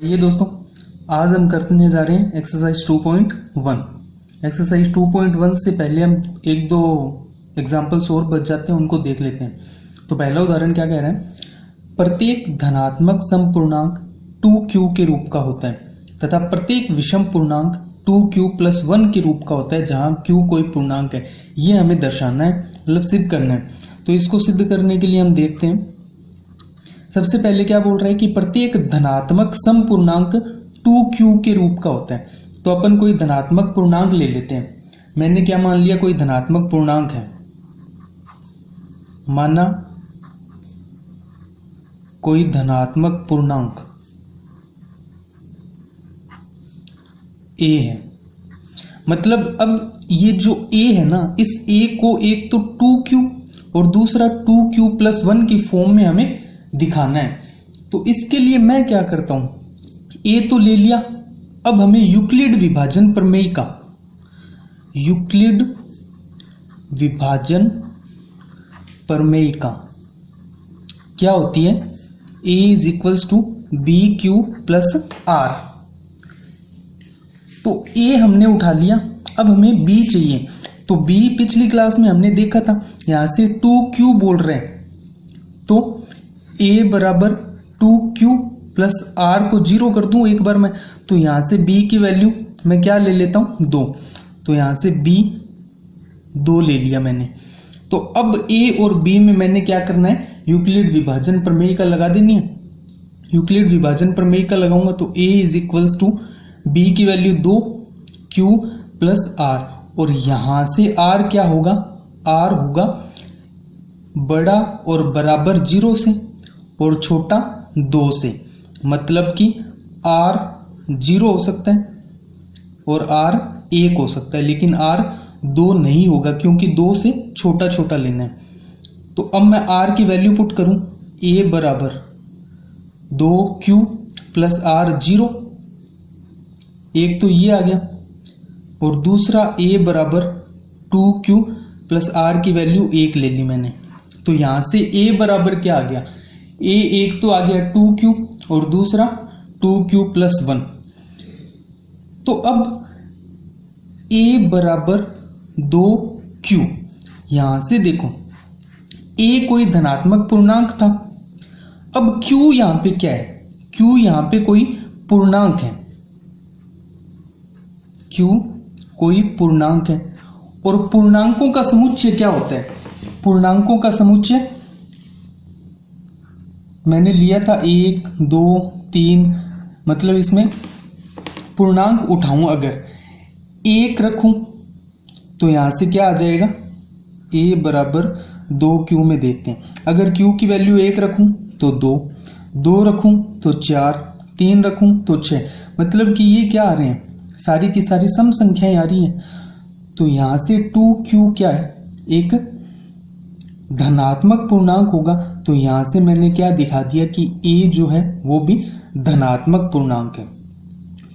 ये दोस्तों, आज हम करने जा रहे हैं एक्सरसाइज 2.1। एक्सरसाइज 2.1 से पहले हम एक दो एग्जाम्पल्स और बच जाते हैं, उनको देख लेते हैं। तो पहला उदाहरण क्या कह रहा है, प्रत्येक धनात्मक समपूर्णांक 2q के रूप का होता है तथा प्रत्येक विषम पूर्णांक 2q + 1 के रूप का होता है जहां q कोई पूर्णांक है। ये हमें दर्शाना है, मतलब सिद्ध करना है। तो इसको सिद्ध करने के लिए हम देखते हैं, सबसे पहले क्या बोल रहा है कि प्रत्येक धनात्मक समपूर्णांक 2q के रूप का होता है। तो अपन कोई धनात्मक पूर्णांक ले लेते हैं। मैंने क्या मान लिया, कोई धनात्मक पूर्णांक है, माना कोई धनात्मक पूर्णांक a है। मतलब अब ये जो a है ना, इस a को एक तो 2q और दूसरा 2q + 1 की फॉर्म में हमें दिखाना है। तो इसके लिए मैं क्या करता हूं, a तो ले लिया। अब हमें यूक्लिड विभाजन प्रमेय का, यूक्लिड विभाजन प्रमेय का क्या होती है, a = bq + r। तो a हमने उठा लिया, अब हमें b चाहिए। तो b पिछली क्लास में हमने देखा था, यहां से 2q बोल रहे हैं। तो a = 2q + r को 0 कर दूं एक बार मैं, तो यहां से b की वैल्यू मैं क्या ले लेता हूं, 2। तो यहां से b 2 ले लिया मैंने। तो अब a और b में मैंने क्या करना है, यूक्लिड विभाजन प्रमेय का लगा देनी है। यूक्लिड विभाजन प्रमेय का लगाऊंगा तो a = b की वैल्यू 2 q + r, और यहां से r क्या होगा, r होगा बड़ा और बराबर 0 से और छोटा 2 से। मतलब कि r 0 हो सकता है और r 1 हो सकता है, लेकिन r 2 नहीं होगा क्योंकि 2 से छोटा छोटा लेना है। तो अब मैं r की वैल्यू पुट करूं, a = 2q + r 0, एक तो ये आ गया, और दूसरा a = 2q + r की वैल्यू 1 ले ली मैंने। तो यहां से a बराबर क्या आ गया, a एक तो आ गया 2q और दूसरा 2q + 1। तो अब a = 2q, यहां से देखो a कोई धनात्मक पूर्णांक था। अब q यहां पे क्या है, q यहां पे कोई पूर्णांक है, q कोई पूर्णांक है। और पूर्णांकों का समुच्चय क्या होता है, पूर्णांकों का समुच्चय मैंने लिया था 1 2 3, मतलब इसमें पूर्णांक उठाऊं, अगर 1 रखूं तो यहां से क्या आ जाएगा, a = 2q में देखते हैं। अगर q की वैल्यू 1 रखूं तो 2, 2 रखूं तो 4, 3 रखूं तो 6। मतलब कि ये क्या आ रहे हैं, सारी की सारी सम संख्याएं आ रही हैं। तो यहां से 2q क्या है, एक धनात्मक पूर्णांक होगा। तो यहां से मैंने क्या दिखा दिया कि a जो है वो भी धनात्मक पूर्णांक है।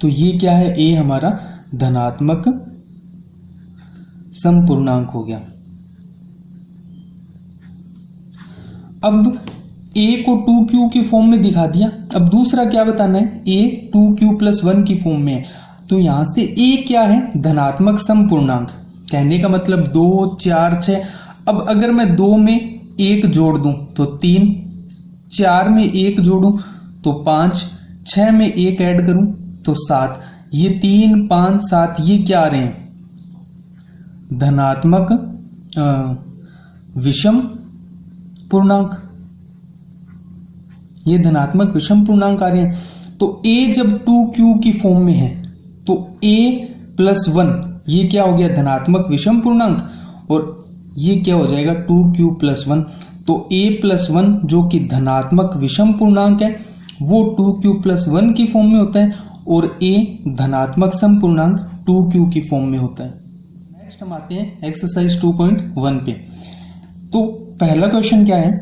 तो ये क्या है, a हमारा धनात्मक समपूर्णांक हो गया। अब a को 2q की फॉर्म में दिखा दिया। अब दूसरा क्या बताना है, a 2q + 1 की फॉर्म में है। तो यहां से a क्या है, धनात्मक समपूर्णांक। कहने का मतलब 2 4 6। अब अगर मैं 2 में 1 जोड़ दूं तो 3, 4 में 1 जोड़ूं तो 5, 6 में 1 ऐड करूं तो 7। ये 3 5 7 ये क्या आ रहे हैं, धनात्मक विषम पूर्णांक। ये धनात्मक विषम पूर्णांक आ रहे हैं। तो a जब 2q की फॉर्म में है तो a + 1 ये क्या हो गया, धनात्मक विषम पूर्णांक, और ये क्या हो जाएगा 2q + 1। तो a + 1 जो कि धनात्मक विषम पूर्णांक है वो 2q + 1 की फॉर्म में होता है, और a धनात्मक समपूर्णांक 2q की फॉर्म में होता है। नेक्स्ट हम आते हैं एक्सरसाइज 2.1 पे। तो पहला क्वेश्चन क्या है,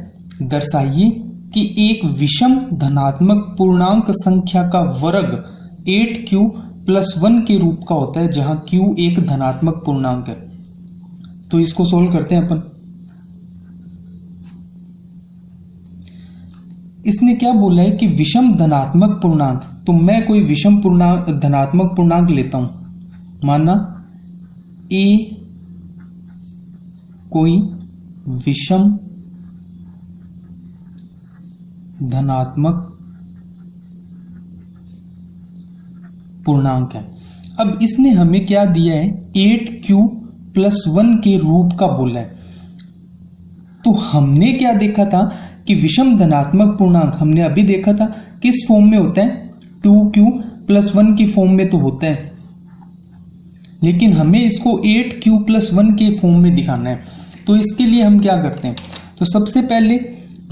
दर्शाइए कि एक विषम धनात्मक पूर्णांक संख्या का वर्ग 8q + 1 के रूप का होता है जहां q एक धनात्मक पूर्णांक है। तो इसको सोल्व करते हैं अपन। इसने क्या बोला है कि विषम धनात्मक पूर्णांक, तो मैं कोई विषम पूर्णांक धनात्मक पूर्णांक लेता हूं, माना ए कोई विषम धनात्मक पूर्णांक है। अब इसने हमें क्या दिया है, 8q+1 के रूप का बोला है। तो हमने क्या देखा था कि विषम धनात्मक पूर्णांक हमने अभी देखा था किस फॉर्म में होता है, 2q+1 की फॉर्म में तो होता है, लेकिन हमें इसको 8q+1 के फॉर्म में दिखाना है। तो इसके लिए हम क्या करते हैं, तो सबसे पहले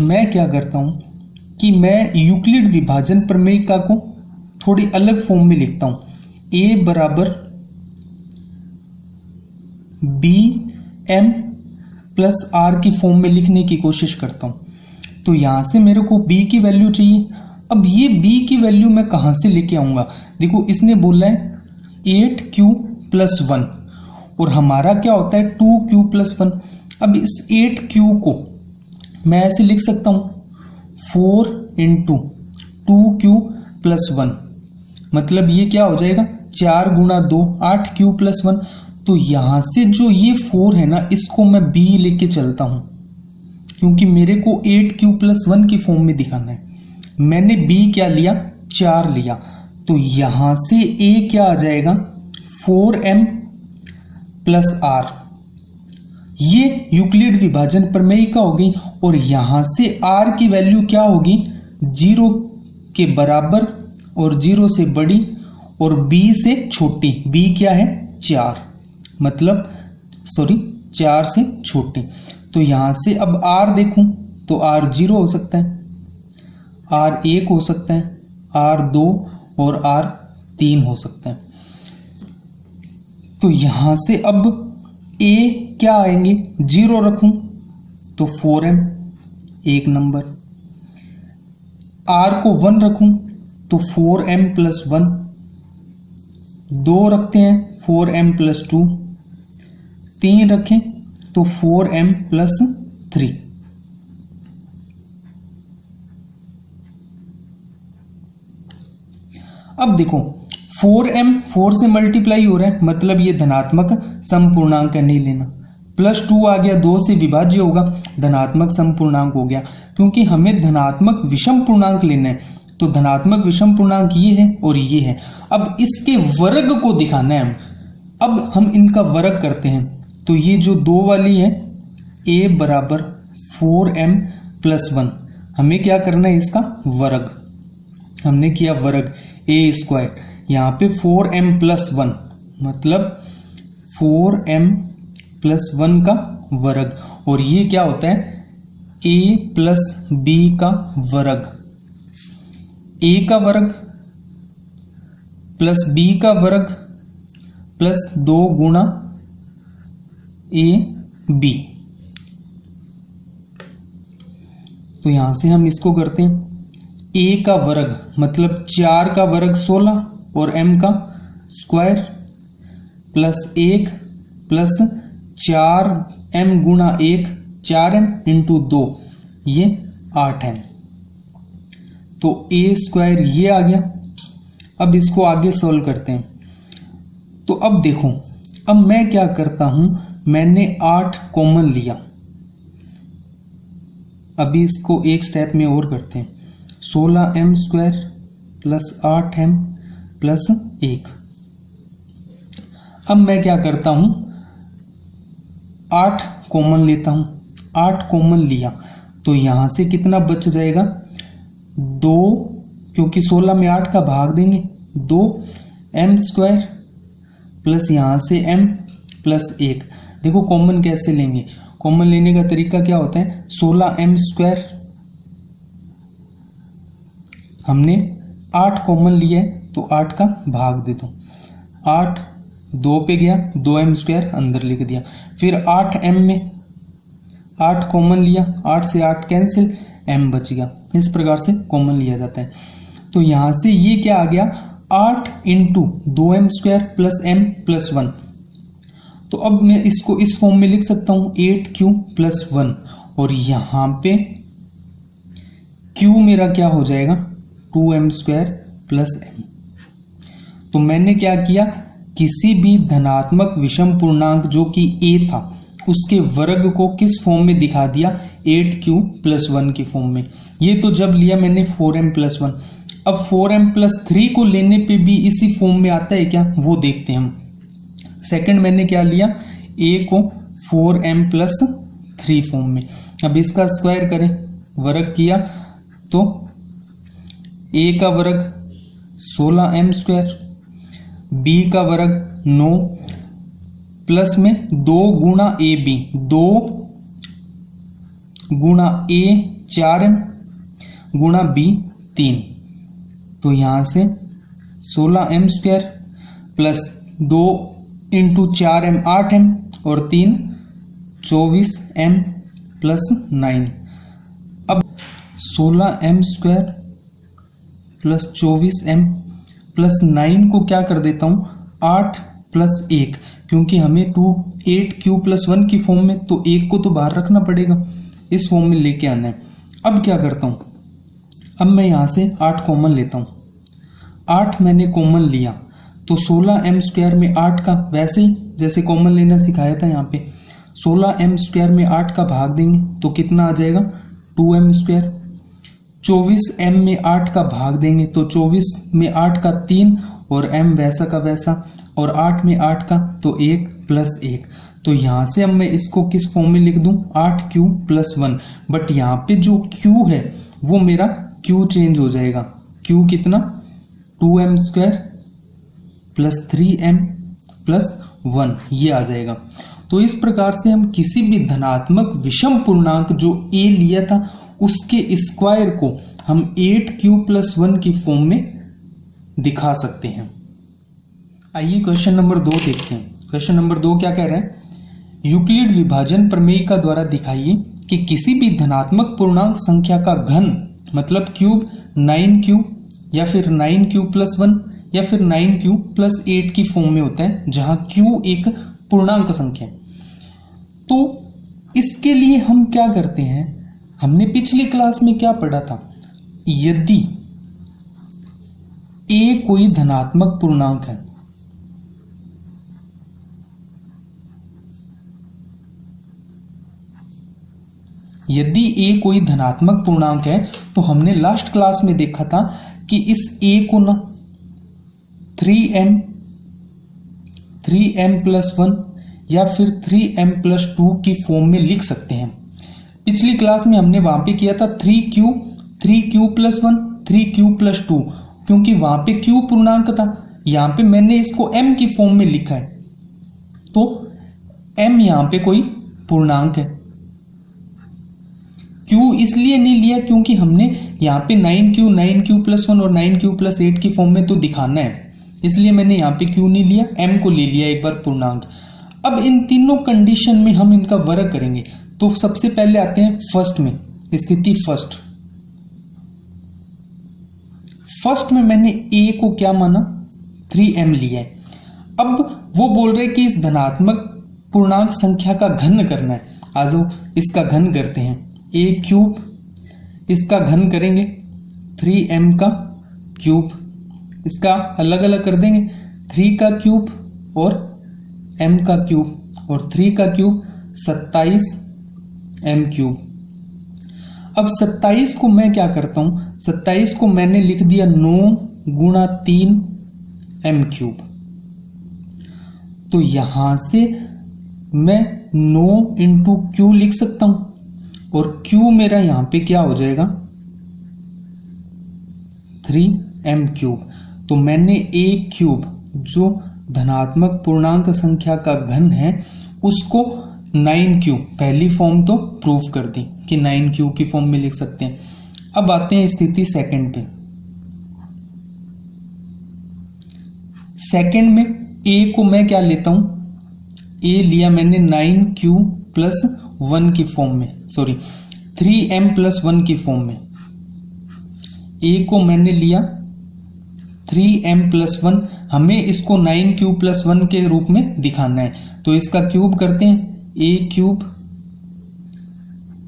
मैं क्या करता हूं कि मैं यूक्लिड विभाजन प्रमेयिका को थोड़ी अलग फॉर्म में लिखता हूं, a बराबर bm प्लस r की फॉर्म में लिखने की कोशिश करता हूं। तो यहां से मेरे को b की वैल्यू चाहिए। अब ये b की वैल्यू मैं कहां से लेके आऊंगा, देखो इसने बोला है 8q+1 और हमारा क्या होता है 2q+1। अब इस 8q को मैं ऐसे लिख सकता हूं 4 × 2q+1, मतलब ये क्या हो जाएगा 4 × 2 8q+1। तो यहां से जो ये 4 है ना, इसको मैं b लेके चलता हूं क्योंकि मेरे को 8q+1 की फॉर्म में दिखाना है। मैंने b क्या लिया, 4 लिया, तो यहां से a क्या आ जाएगा 4m + r। ये यूक्लिड विभाजन प्रमेयिका हो गई और यहां से r की वैल्यू क्या होगी, 0 के बराबर और 0 से बड़ी और b से छोटी। b क्या है 4, मतलब सॉरी 4 से छोटी। तो यहां से अब r देखूं तो r 0 हो सकता है, r 1 हो सकता है, r 2 और r 3 हो सकता है। तो यहां से अब a क्या आएंगे, 0 रखूं तो 4m 1 नंबर, r को 1 रखूं तो 4m + 1, 2 रखते हैं 4m + 2, 3 रखें तो 4m + 3। अब देखो 4m 4 से मल्टीप्लाई हो रहा है, मतलब ये धनात्मक समपूर्णांक नहीं लेना, +2 आ गया, 2 से विभाज्य होगा, धनात्मक समपूर्णांक हो गया। क्योंकि हमें धनात्मक विषम पूर्णांक लेना है, तो धनात्मक विषम पूर्णांक ये है और ये है। अब इसके वर्ग को दिखाना है अब हम इनका वर्ग करते हैं। तो ये जो 2 वाली है a बराबर 4m + 1, हमें क्या करना है, इसका वर्ग। हमने किया वर्ग a², यहाँ पे 4m + 1 मतलब 4m + 1 का वर्ग, और ये क्या होता है a + b का वर्ग, a का वर्ग प्लस b का वर्ग प्लस 2 × ab। तो यहां से हम इसको करते हैं a का वर्ग मतलब 4 का वर्ग 16 और m का square plus 1 plus 4m × 1 4m × 2 ये 8m। तो a² ये आ गया। अब इसको आगे सोल्व करते हैं। तो अब देखो, अब मैं क्या करता हूं, मैंने 8 कॉमन लिया। अभी इसको एक स्टेप में और करते हैं, 16m² प्लस 8m प्लस 1। अब मैं क्या करता हूं, 8 कॉमन लेता हूं। 8 कॉमन लिया तो यहां से कितना बच जाएगा, 2, क्योंकि 16 में 8 का भाग देंगे, 2m² प्लस यहां से m प्लस 1। देखो कॉमन कैसे लेंगे, कॉमन लेने का तरीका क्या होता है, 16m² हमने 8 कॉमन लिया है तो 8 का भाग दे दो, 8 2 पे गया, 2m² अंदर लिख दिया। फिर 8m में 8 कॉमन लिया, 8 से 8 कैंसिल, m बच गया। इस प्रकार से कॉमन लिया जाता है। तो यहां से ये क्या आ गया, 8 × 2m² प्लस m प्लस 1। तो अब मैं इसको इस फॉर्म में लिख सकता हूं, 8q + 1, और यहां पे Q मेरा क्या हो जाएगा 2m² प्लस m। तो मैंने क्या किया, किसी भी धनात्मक विषम पूर्णांक जो कि a था उसके वर्ग को किस फॉर्म में दिखा दिया, 8q प्लस 1 की फॉर्म में। ये तो जब लिया मैंने 4m प्लस 1। अब 4m प्लस 3 को लेने पे भी इसी फॉर्म में आता है क्या, वो देखते हैं हम। सेकंड मैंने क्या लिया, a को 4m प्लस 3 फॉर्म में। अब इसका स्क्वायर करें, वर्ग किया तो a का वर्ग 16m², b का वर्ग 9 प्लस में 2 गुणा ab, 2 गुणा a 4m गुणा b 3। तो यहां से 16m² plus 2 into 4m 8m और 3 24m प्लस 9। अब 16m² प्लस 24m प्लस 9 को क्या कर देता हूं 8 प्लस 1, क्योंकि हमें 8q प्लस 1 की फॉर्म में, तो 1 को तो बाहर रखना पड़ेगा, इस फॉर्म में लेके आना है। अब क्या करता हूं, अब मैं यहां से 8 कॉमन लेता हूं। 8 मैंने कॉमन लिया तो 16m² में 8 का, वैसे ही जैसे कॉमन लेना सिखाया था यहाँ पे, 16m² में 8 का भाग देंगे तो कितना आ जाएगा 2m²। 24m में 8 का भाग देंगे तो 24 में 8 का 3 और m वैसा का वैसा, और 8 में 8 का तो 1 प्लस 1। तो यहां से अब मैं इसको किस फॉर्म में लिख दूं 8q प्लस 1। बट यहाँ पे जो q है वो मेरा q चेंज हो जाएगा, q कितना 2m² प्लस 3m प्लस 1 ये आ जाएगा। तो इस प्रकार से हम किसी भी धनात्मक विषम पूर्णांक जो a लिया था उसके स्क्वायर को हम 8q प्लस 1 की फॉर्म में दिखा सकते हैं। आइए क्वेश्चन नंबर 2 देखते हैं। क्वेश्चन नंबर 2 क्या कह रहे हैं, यूक्लिड विभाजन प्रमेय का द्वारा दिखाइए कि किसी भी धनात्मक पूर्णांक संख्या का घन मतलब क्यूब 9q या फिर 9q प्लस 1 या फिर 9q प्लस 8 की फॉर्म में होता है, जहां q एक पूर्णांक संख्या है। तो इसके लिए हम क्या करते हैं, हमने पिछली क्लास में क्या पढ़ा था, यदि a कोई धनात्मक पूर्णांक है, यदि a कोई धनात्मक पूर्णांक है तो हमने लास्ट क्लास में देखा था कि इस a को ना 3m प्लस 1 या फिर 3m प्लस 2 की फॉर्म में लिख सकते हैं। पिछली क्लास में हमने वहां पे किया था 3q प्लस 1 3q प्लस 2, क्योंकि वहां पे q पूर्णांक था, यहां पे मैंने इसको m की फॉर्म में लिखा है, तो m यहां पे कोई पूर्णांक है। q इसलिए नहीं लिया क्योंकि हमने यहाँ पे 9q प्लस 1 और 9q प्लस 8 की फॉर्म में तो दिखाना है, इसलिए मैंने यहाँ पे q नहीं लिया, m को ले लिया एक बार पूर्णांक। अब इन तीनों कंडीशन में हम इनका वर्ग करेंगे। तो सबसे पहले आते हैं फर्स्ट में, स्थिति फर्स्ट में मैंने a को क्या माना 3m लिया है। अब वो बोल रहे कि इस धनात्मक पूर्णांक संख्या का घन करना है। आ जाओ इसका घन करते हैं, a³, इसका घन करेंगे 3m का क्यूब, इसका अलग अलग कर देंगे 3 का क्यूब और m का क्यूब, और 3 का क्यूब 27m³। अब 27 को मैं क्या करता हूं, 27 को मैंने लिख दिया 9 गुणा 3m³। तो यहां से मैं 9 इंटू क्यू लिख सकता हूं, और q मेरा यहां पे क्या हो जाएगा 3m³। तो मैंने a³ जो धनात्मक पूर्णांक संख्या का घन है उसको 9q पहली फॉर्म तो प्रूव कर दी कि 9q की फॉर्म में लिख सकते हैं। अब आते हैं स्थिति सेकंड पे। सेकंड में a को मैं क्या लेता हूं, a लिया मैंने 9q प्लस 1 की फॉर्म में, सॉरी 3m प्लस 1 की फॉर्म में। a को मैंने लिया 3m प्लस 1, हमें इसको 9q प्लस 1 के रूप में दिखाना है, तो इसका क्यूब करते हैं, a³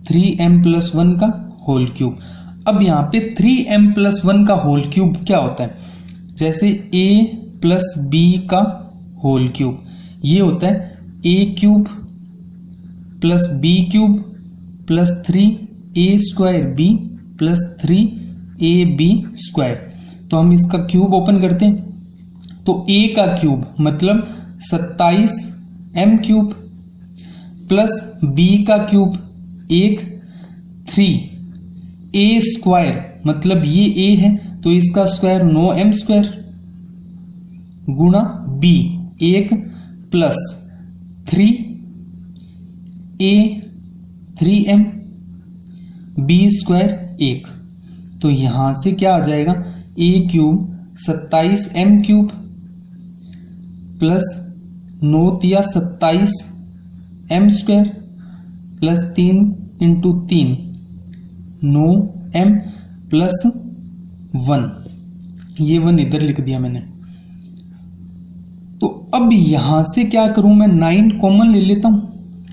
3m प्लस 1 का होल क्यूब। अब यहाँ पे 3m+1 का होल क्यूब क्या होता है, जैसे a प्लस बी का होल क्यूब, ये होता है a³ plus b³ plus 3a² plus 3ab²। तो हम इसका क्यूब ओपन करते हैं, तो a का क्यूब मतलब 27m³ प्लस b का क्यूब 3a² मतलब ये a है तो इसका स्क्वायर 9m² गुणा b 1 प्लस 3m b² 1। तो यहां से क्या आ जाएगा, a³ 27m³ प्लस 9 तिया 27m² plus 3 into 3 9m plus 1, ये 1 इधर लिख दिया मैंने। तो अब यहां से क्या करूं मैं, 9 कॉमन ले लेता हूं।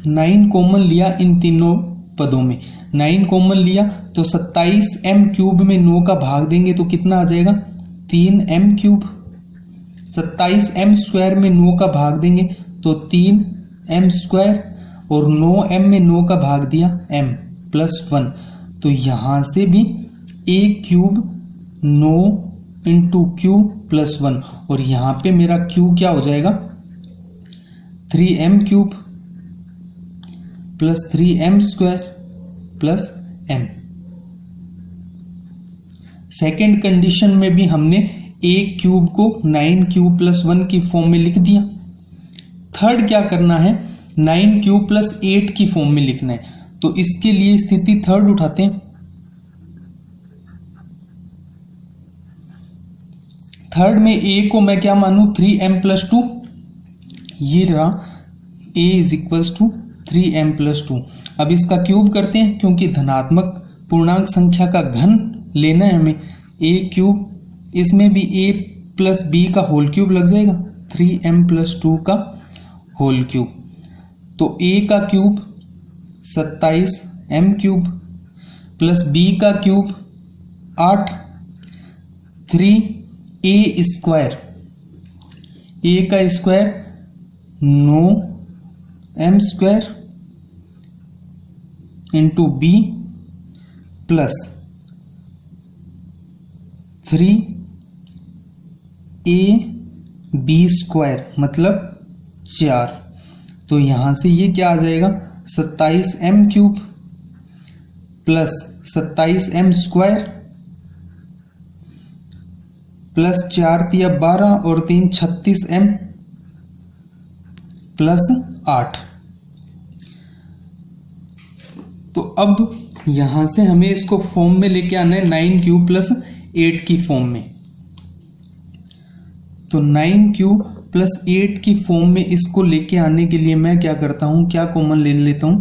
9 कॉमन लिया इन तीनों पदों में, 9 कॉमन लिया तो 27m³ में 9 का भाग देंगे तो कितना आ जाएगा 3m³। 27m² में 9 का भाग देंगे तो 3m² और 9m में 9 का भाग दिया m प्लस 1। तो यहां से भी a³ 9 इंटू क्यू प्लस 1 और यहां पे मेरा q क्या हो जाएगा 3m³ plus 3m² plus m। Second condition में भी हमने a³ को 9q प्लस 1 की फॉर्म में लिख दिया। थर्ड क्या करना है, 9q प्लस 8 की फॉर्म में लिखना है। तो इसके लिए स्थिति थर्ड उठाते हैं। थर्ड में a को मैं क्या मानूं 3m प्लस 2, ये रहा a is equals to 3m plus 2। अब इसका क्यूब करते हैं क्योंकि धनात्मक पूर्णांक संख्या का घन लेना है हमें। a³, इसमें भी a प्लस b का होल क्यूब लग जाएगा 3m प्लस 2 का होल क्यूब। तो a का क्यूब 27m³ प्लस b का क्यूब 8 3a² a का square 9m² into b plus 3ab² मतलब 4। तो यहां से ये क्या आ जाएगा 27m³ प्लस 27m² प्लस 4 तिया 12 और 3 36m प्लस 8। तो अब यहां से हमें इसको फॉर्म में लेके आना है 9q प्लस 8 की फॉर्म में। तो 9q प्लस 8 की फॉर्म में इसको लेके आने के लिए मैं क्या करता हूं, क्या कॉमन ले लेता हूं,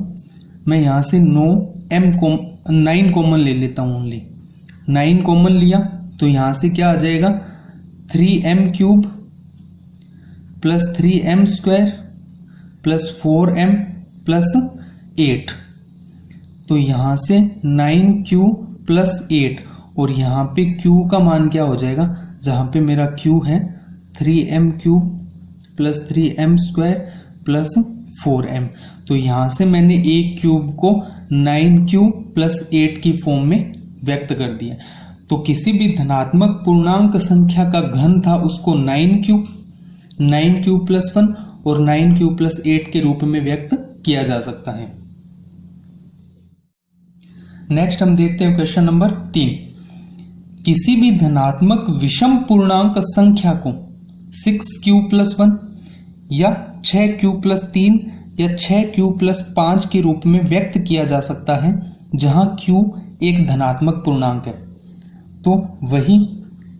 मैं यहां से 9 कॉमन ले लेता हूं ओनली। 9 कॉमन लिया तो यहां से क्या आ जाएगा 3m³ plus 3m² plus 4m plus 8। तो यहां से 9q प्लस 8 और यहां पे q का मान क्या हो जाएगा, जहां पे मेरा q है 3m³ plus 3m² plus 4m। तो यहां से मैंने a³ को 9q प्लस 8 की फॉर्म में व्यक्त कर दिया। तो किसी भी धनात्मक पूर्णांक संख्या का घन था उसको 9q प्लस 1 और 9q प्लस 8 के रूप में व्यक्त किया जा सकता है। नेक्स्ट हम देखते हैं क्वेश्चन नंबर 3। किसी भी धनात्मक विषम पूर्णांक संख्या को 6q प्लस 1 या 6q प्लस 3 या 6q प्लस 5 के रूप में व्यक्त किया जा सकता है जहां q एक धनात्मक पूर्णांक है। तो वही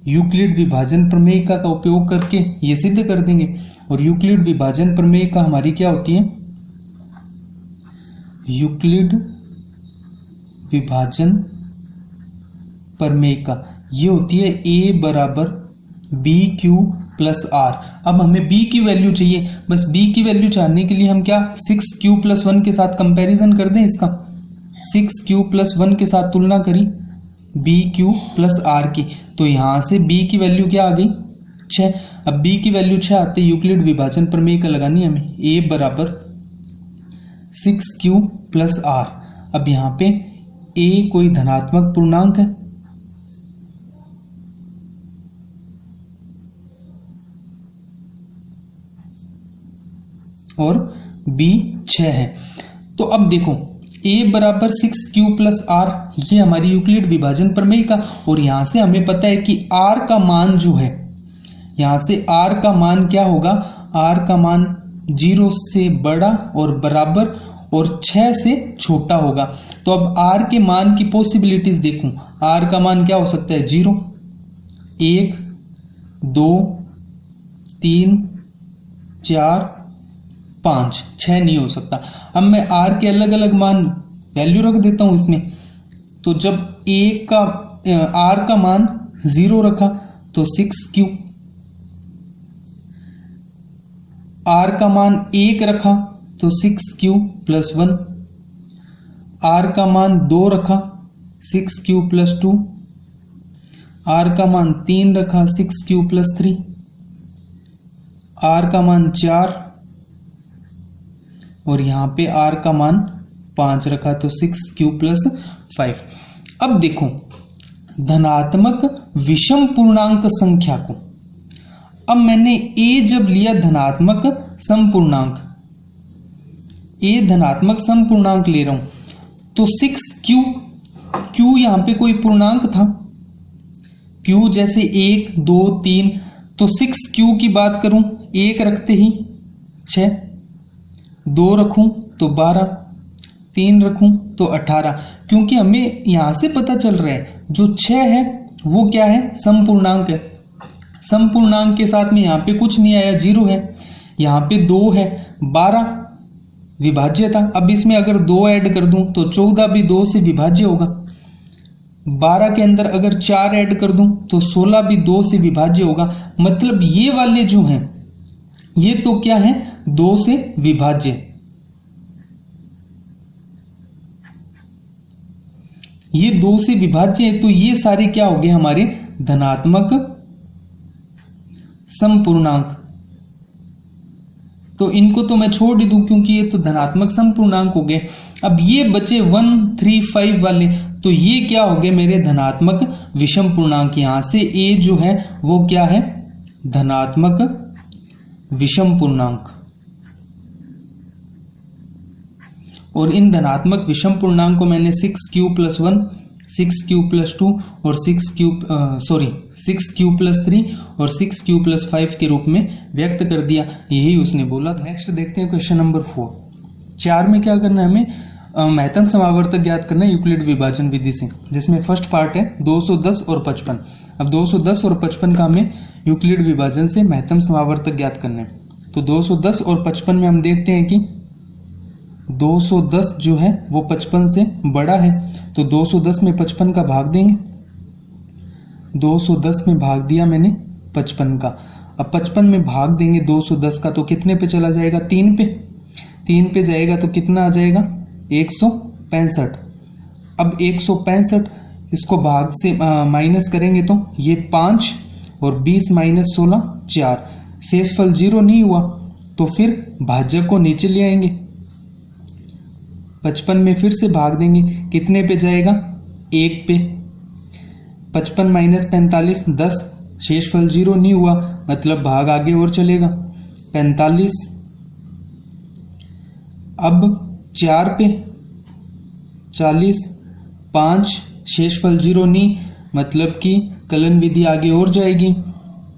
यूक्लिड विभाजन प्रमेयिका का उपयोग करके ये सिद्ध कर देंगे। और यूक्लिड विभाजन प्रमेयिका हमारी क्या होती है, यूक्लिड विभाजन प्रमेयिका ये होती है a बराबर bq प्लस r। अब हमें b की वैल्यू चाहिए, बस b की वैल्यू चाहने के लिए हम क्या 6q प्लस 1 के साथ कंपैरिजन कर दें। इसका 6q प्लस 1 के साथ तुलना करी बी क्यू प्लस आर की। तो यहां से बी की वैल्यू क्या आ गई 6। अब बी की वैल्यू 6 आते यूक्लिड विभाजन प्रमेय का लगानी है हमें। ए बराबर 6q प्लस आर। अब यहां पे ए कोई धनात्मक पूर्णांक है और b 6 है। तो अब देखो a बराबर 6q प्लस आर, ये हमारी यूक्लिड विभाजन प्रमेय का, और यहां से हमें पता है कि r का मान जो है, यहां से r का मान क्या होगा, r का मान 0 से बड़ा और बराबर और 6 से छोटा होगा। तो अब r के मान की पॉसिबिलिटीज देखूं, r का मान क्या हो सकता है 0, 1, 2, 3, 4, 5, 6 नहीं हो सकता। अब मैं r के अलग अलग मान वैल्यू रख देता हूं इसमें। तो जब r का मान 0 रखा तो 6q, r का मान 1 रखा तो 6q प्लस 1, r का मान 2 रखा 6q प्लस 2, r का मान 3 रखा 6q प्लस 3, r का मान 4 और यहां पे r का मान 5 रखा तो 6q प्लस 5। अब देखो धनात्मक विषम पूर्णांक संख्या को, अब मैंने a जब लिया धनात्मक समपूर्णांक, a धनात्मक समपूर्णांक ले रहा हूं तो 6q, q यहां पे कोई पूर्णांक था, q जैसे 1, 2, 3, तो 6q की बात करूं 1 रखते ही 6, 2 रखूं तो 12, 3 रखूं तो 18, क्योंकि हमें यहां से पता चल रहा है जो 6 है वो क्या है, समपूर्णांक है। समपूर्णांक के साथ में यहां पे कुछ नहीं आया, 0 है, यहां पे 2 है, 12 विभाज्य था। अब इसमें अगर 2 ऐड कर दूं तो 14 भी 2 से विभाज्य होगा। 12 के अंदर अगर 4 ऐड कर दूं तो 16 भी 2 से विभाज्य होगा। मतलब ये वाले जो हैं ये तो क्या है, 2 से विभाज्य। ये 2 से विभाज्य है, तो ये सारे क्या हो गए हमारे धनात्मक समपूर्णांक। तो इनको तो मैं छोड़ ही दूं क्योंकि ये तो धनात्मक समपूर्णांक हो गए। अब ये बचे 1, 3, 5 वाले, तो ये क्या हो गए मेरे धनात्मक विषम पूर्णांक। यहां से a जो है वो क्या है, धनात्मक विषम पूर्णांक। और इन धनात्मक विषम पूर्णांक को मैंने 6q प्लस 1, 6q प्लस 2 और 6q प्लस 3 और 6q प्लस 5 के रूप में व्यक्त कर दिया, यही उसने बोला था। नेक्स्ट देखते हैं क्वेश्चन नंबर 4। 4 में क्या करना है हमें, महत्तम समावर्तक ज्ञात करना है यूक्लिड विभाजन विधि से, जिसमें फर्स्ट पार्ट है 210 और 55। अब 210 और 55 का हमें यूक्लिड विभाजन से महत्तम समावर्तक ज्ञात करना है। तो 210 और 55 में हम देखते हैं कि 210 जो है वो 55 से बड़ा है, तो 210 में 55 का भाग देंगे। 210 में भाग दिया मैंने 55 का। अब 55 में भाग देंगे 210 का तो कितने पे चला जाएगा, 3 पे। 3 पे जाएगा तो कितना आ जाएगा, 165। अब 165 इसको भाग से माइनस करेंगे तो ये 5 और 20 माइनस 16 4, शेषफल 0 नहीं हुआ, तो फिर भाजक को नीचे ले आएंगे। 55 में फिर से भाग देंगे, कितने पे जाएगा, 1 पे। 55 माइनस 45 10, शेषफल 0 नहीं हुआ, मतलब भाग आगे और चलेगा। 45 अब 4 पे 40, 5 शेषफल 0 नहीं, मतलब कि कलन विधि आगे और जाएगी।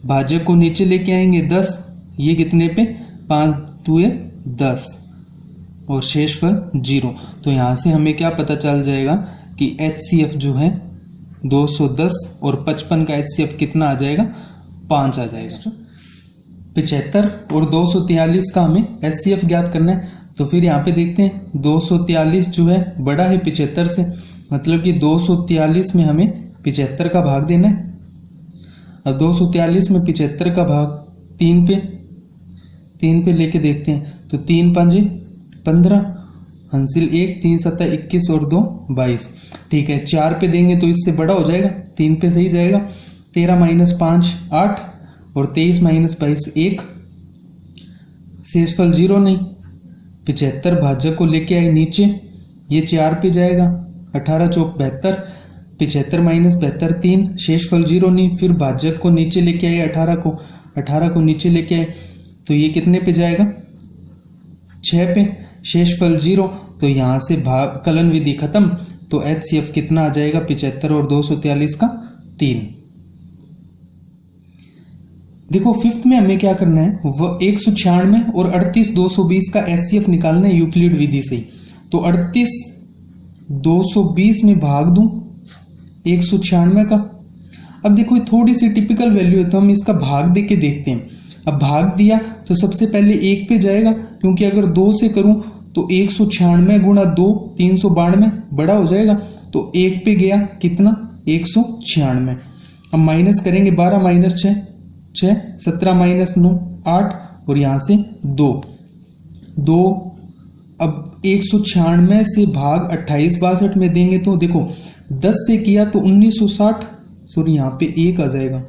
भाजक को नीचे लेके आएंगे 10, ये कितने पे, 5 2 10 और शेषफल 0। तो यहां से हमें क्या पता चल जाएगा कि HCF जो है 210 और 55 का HCF कितना आ जाएगा, 5 आ जाएगा। 75 और 243 का हमें HCF ज्ञात करना है। तो फिर यहाँ पे देखते हैं 243 जो है बड़ा है 75 से, मतलब कि 243 में हमें 75 का भाग देना है। अब 243 में 75 का भाग 3 पे लेके देखते हैं, तो 3 5 15 हासिल 1, 3 7 21 और 2 22। ठीक है, 4 पे देंगे तो इससे बड़ा हो जाएगा, 3 पे सही जाएगा। 13 - 5 8 और 23 - 22 1। शेषफल 0 नहीं। 75 भाजक को लेके आए नीचे, ये 4 पे जाएगा। 18 चौक 72, 75 - 72 3। शेषफल 0 नहीं। फिर भाजक को नीचे लेके आए, 18 को नीचे लेके आए, तो ये कितने पे जाएगा? 6 पे। शेषफल 0, तो यहां से भाग कलन विधि खत्म। तो HCF कितना आ जाएगा? 75 और 243 का 3। देखो फिफ्थ में हमें क्या करना है, वह 196 और 38 220 का HCF निकालना है यूक्लिड विधि से। तो 38 220 में भाग दूं 196 का। अब देखो थोड़ी सी टिपिकल वैल्यू है तो हम इसका भाग दे के देखते हैं। अब भाग दिया तो सबसे पहले 1 पे जाएगा, क्योंकि अगर 2 से करूं तो 196 गुणा 2 392 बड़ा हो जाएगा। तो 1 पे गया कितना? 196। अब माइनस करेंगे, 12 - 6 6, 17 - 9 8 और यहां से 2। अब 196 से भाग 28 62 में देंगे तो देखो 10 से किया तो 1960, सॉरी यहाँ पे 1 आ जाएगा।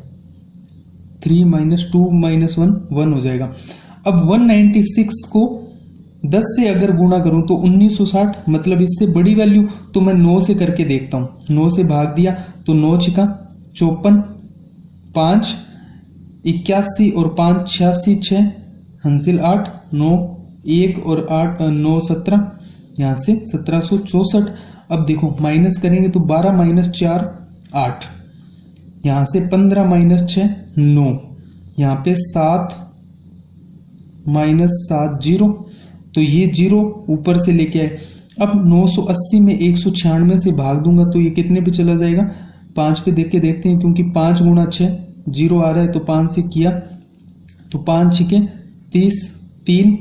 3 - 2 - 1 हो जाएगा। अब 196 को 10 से अगर गुणा करूं तो 1960, मतलब इससे बड़ी वैल्यू। तो मैं 9 से करके देखता हूं। 9 से भाग दिया तो 9 × 54, 5 81 और 5 86 6 हासिल 8 9 1 और 8 9 17, यहां से 1764। अब देखो माइनस करेंगे तो 12 - 4 8, यहां से 15 - 6 9, यहां पे 7 - 7 0, तो ये 0 ऊपर से लेके आए। अब 980 में 196 से भाग दूंगा तो ये कितने पे चला जाएगा? 5 पे देख के देखते हैं, क्योंकि 5 × 6 0 आ रहा है, तो 5 से किया तो 5 × 30 3,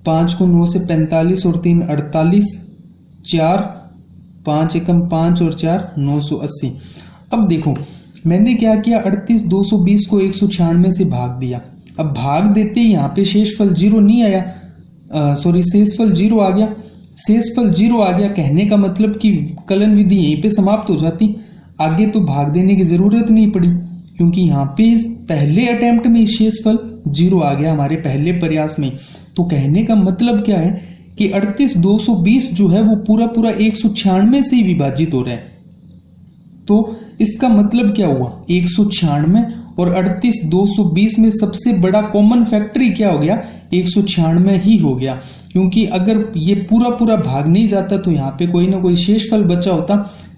5 को 9 से 45 और 3 48, 4 5 एकम 5 और 4 980। अब देखो मैंने क्या किया, 38 220 को 196 से भाग दिया। अब भाग देते ही यहाँ पे शेषफल 0 नहीं आया, शेषफल 0 आ गया। शेषफल 0 आ गया कहने का मतलब कि कलन विधि यहीं पे समाप्त हो जाती, आगे तो भाग देने की जरूरत नहीं पड़ी, क्योंकि यहाँ पे इस पहले अटेम्प्ट में शेषफल 0 आ गया हमारे पहले प्रयास में। तो कहने का मतलब क्या है कि 38 220 जो है वो पूरा 196 से ही विभाजित हो रहा है। तो इसका मतलब क्या हुआ, 196 और 38 220 में सबसे बड़ा कॉमन फैक्टर ही क्या हो गया? 196 ही हो गया, क्योंकि अगर ये पूरा भाग नहीं जाता तो यहाँ पे कोई ना कोई शेषफल बचा होता,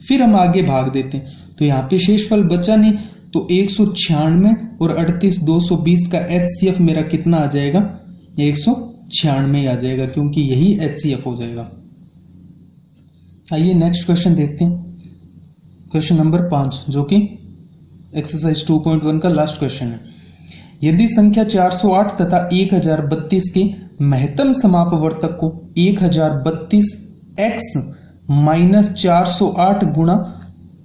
फिर हम आगे भाग देते। तो यहाँ पे शेषफल बचा नहीं, तो 196 और 38 220 का HCF मेरा कितना आ जाएगा? 196 आ जाएगा, क्योंकि यही HCF हो जाएगा। आइए नेक्स्ट क्वेश्चन देखते हैं, क्वेश्चन नंबर 5, जो कि एक्सरसाइज 2.1 का लास्ट क्वेश्चन है। यदि संख्या 408 तथा 1032 के महत्तम समापवर्तक को 1032 x - 408 गुणा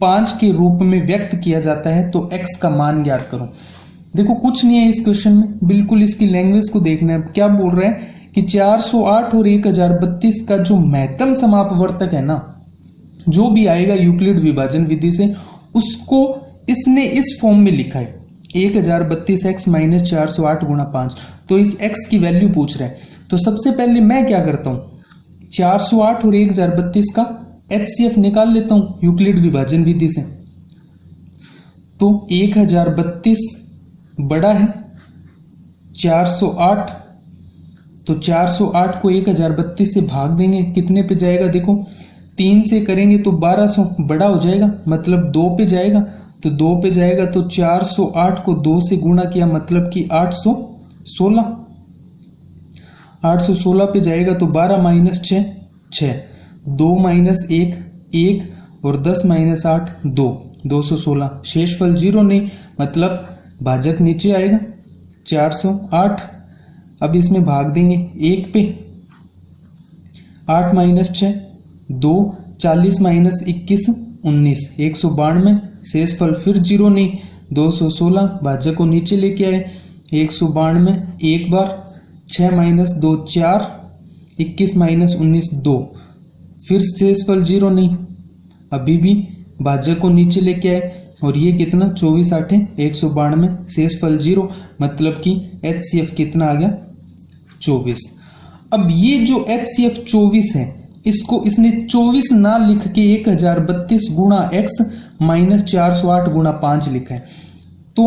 5 के रूप में व्यक्त किया जाता है तो x का मान ज्ञात करो। देखो कुछ नहीं है इस क्वेश्चन में, बिल्कुल इसकी लैंग्वेज को देखना है। क्या बोल रहे हैं कि 408 और 1032 का जो महत्तम समापवर्तक है ना, जो भी आएगा यूक्लिड विभाजन विधि से, उसको इसने इस फॉर्म में लिखा है 1032x - 408 गुणा 5। तो इस x की वैल्यू पूछ रहा है। तो सबसे पहले मैं क्या करता हूं, 408 और 1032 का HCF निकाल लेता हूं यूक्लिड विभाजन विधि से। तो 1032 बड़ा है 408, तो 408 को 1032 से भाग देंगे, कितने पे जाएगा? देखो 3 से करेंगे तो 1200 बड़ा हो जाएगा, मतलब 2 पे जाएगा। तो 2 पे जाएगा तो 408 को 2 से गुणा किया, मतलब कि 816 पे जाएगा तो 12 - 6 6, 2 - 1 1 और 10 - 8 2, 216। शेषफल 0 नहीं, मतलब भाजक नीचे आएगा 408। अब इसमें भाग देंगे 1 पे, 8 - 6 2, 40 - 21 19, 192। शेषफल फिर 0 नहीं, 216। भाजक को नीचे लेके आए 192 एक बार, 6 - 2 4, 21 माइनस 19 2, फिर शेषफल 0 नहीं, अभी भी भाज्य को नीचे लेके आए और ये कितना 24 8 192, शेषफल 0, मतलब कि HCF कितना आ गया 24। अब ये जो HCF 24 है इसको इसने 24 ना लिख के 1032 गुणा x माइनस 408 गुणा 5 लिखा है। तो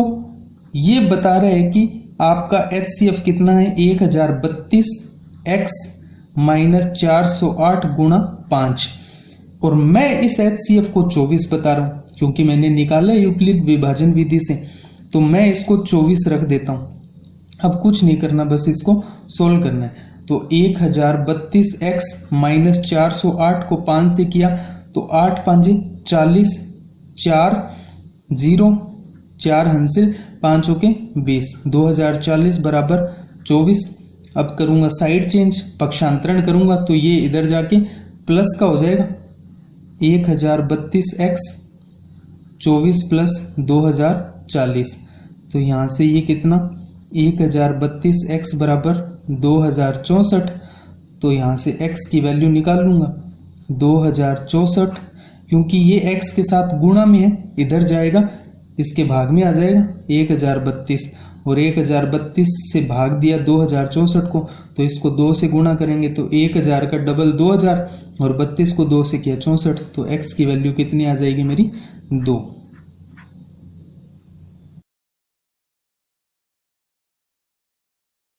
ये बता रहा है कि आपका HCF कितना है 1032 x माइनस 408 गुणा 5, और मैं इस HCF को 24 बता रहा हूं क्योंकि मैंने निकाला यूक्लिड विभाजन विधि से, तो मैं इसको 24 रख देता हूं। अब कुछ नहीं करना, बस इसको सोल्व करना है। तो 1032x माइनस 408 को 5 से किया तो 8 5 40, 4 0 4 हासिल 5 के 20, 2040 बराबर 24। अब करूंगा साइड चेंज, पक्षांतरण करूंगा तो ये इधर जाके प्लस का हो जाएगा, 1032x 24 प्लस 2040, तो यहां से ये कितना 1032x बराबर 2064, तो यहां से x की वैल्यू निकाल लूंगा 2064, क्योंकि ये x के साथ गुणा में है, इधर जाएगा इसके भाग में आ जाएगा 1032, और 1032 से भाग दिया 2064 को, तो इसको 2 से गुणा करेंगे तो 1000 का डबल 2000 और 32 को 2 से किया 64, तो x की वैल्यू कितनी आ जाएगी मेरी 2।